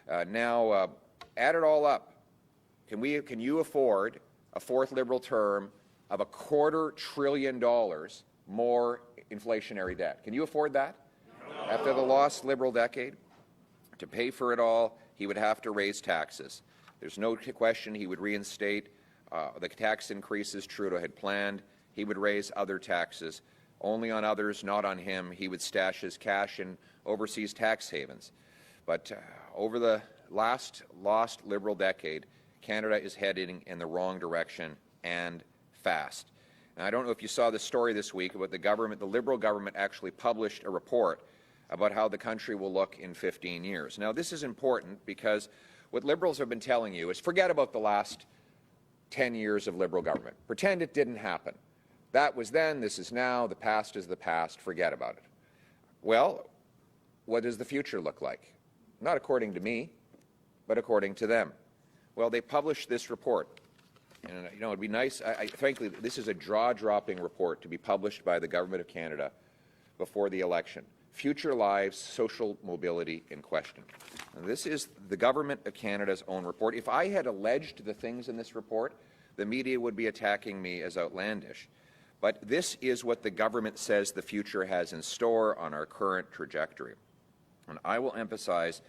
Now, add it all up. Can you afford a fourth Liberal term of $250 billion more inflationary debt? Can you afford that? No. After the lost Liberal decade? To pay for it all, he would have to raise taxes. There's no question he would reinstate the tax increases Trudeau had planned. He would raise other taxes, only on others, not on him. He would stash his cash in overseas tax havens. But over the last lost Liberal decade, Canada is heading in the wrong direction, and fast. And I don't know if you saw the story this week about the Liberal government actually published a report about how the country will look in 15 years. Now, this is important because what Liberals have been telling you is forget about the last 10 years of Liberal government. Pretend it didn't happen. That was then, this is now, the past is the past, forget about it. Well, what does the future look like? Not according to me, but according to them. Well, they published this report. And, it'd be nice, frankly, this is a jaw-dropping report to be published by the Government of Canada before the election. Future Lives, Social Mobility in Question. And this is the Government of Canada's own report. If I had alleged the things in this report, the media would be attacking me as outlandish. But this is what the government says the future has in store on our current trajectory. And I will emphasize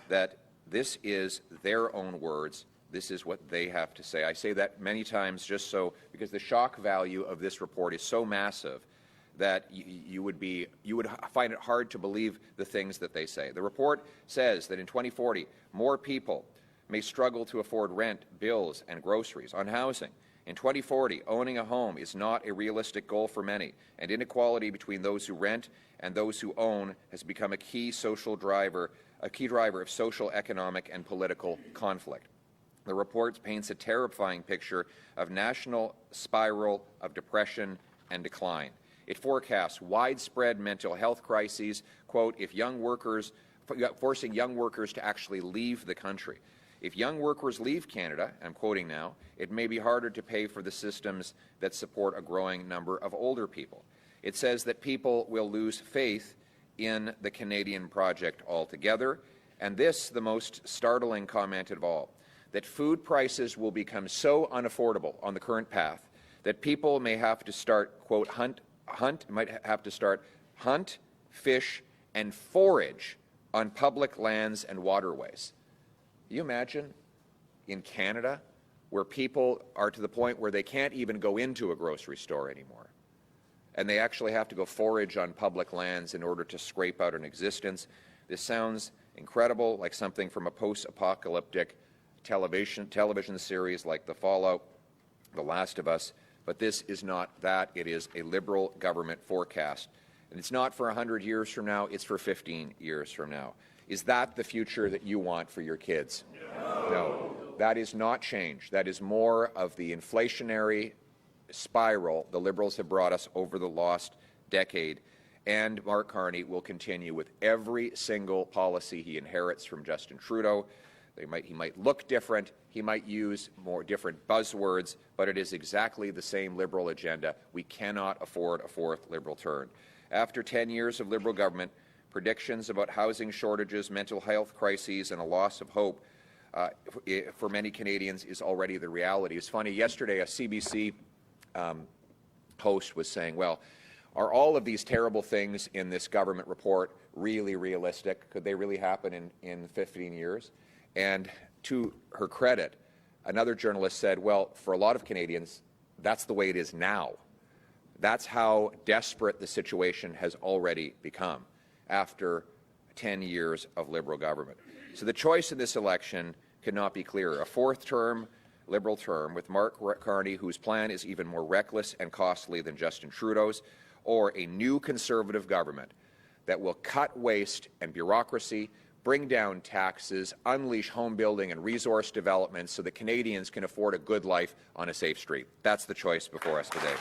that this is their own words. This is what they have to say. I say that many times just so because the shock value of this report is so massive that you would find it hard to believe the things that they say. The report says that in 2040, more people may struggle to afford rent, bills, and groceries. On housing, in 2040, owning a home is not a realistic goal for many, and inequality between those who rent and those who own has become a key driver of social, economic, and political conflict. The report paints a terrifying picture of national spiral of depression and decline. It forecasts widespread mental health crises, quote, forcing young workers to actually leave the country. If young workers leave Canada, I'm quoting now, it may be harder to pay for the systems that support a growing number of older people. It says that people will lose faith in the Canadian project altogether, and this, the most startling comment of all, that food prices will become so unaffordable on the current path that people may have to start, quote, hunt, fish, and forage on public lands and waterways. Can you imagine in Canada where people are to the point where they can't even go into a grocery store anymore, and they actually have to go forage on public lands in order to scrape out an existence? This sounds incredible, like something from a post-apocalyptic television series like The Fallout, The Last of Us, but this is not that. It is a Liberal government forecast. And it's not for 100 years from now, it's for 15 years from now. Is that the future that you want for your kids? No. That is not change. That is more of the inflationary spiral the Liberals have brought us over the last decade. And Mark Carney will continue with every single policy he inherits from Justin Trudeau. He might look different, he might use more different buzzwords, but it is exactly the same Liberal agenda. We cannot afford a fourth Liberal term. After 10 years of Liberal government, predictions about housing shortages, mental health crises, and a loss of hope for many Canadians is already the reality. It's funny, yesterday a CBC host was saying, well, are all of these terrible things in this government report really realistic? Could they really happen in 15 years? And to her credit, another journalist said, well, for a lot of Canadians, that's the way it is now. That's how desperate the situation has already become after 10 years of Liberal government. So the choice in this election could not be clearer. A fourth term, Liberal term, with Mark Carney, whose plan is even more reckless and costly than Justin Trudeau's, or a new Conservative government that will cut waste and bureaucracy, bring down taxes, unleash home building and resource development so that Canadians can afford a good life on a safe street. That's the choice before us today.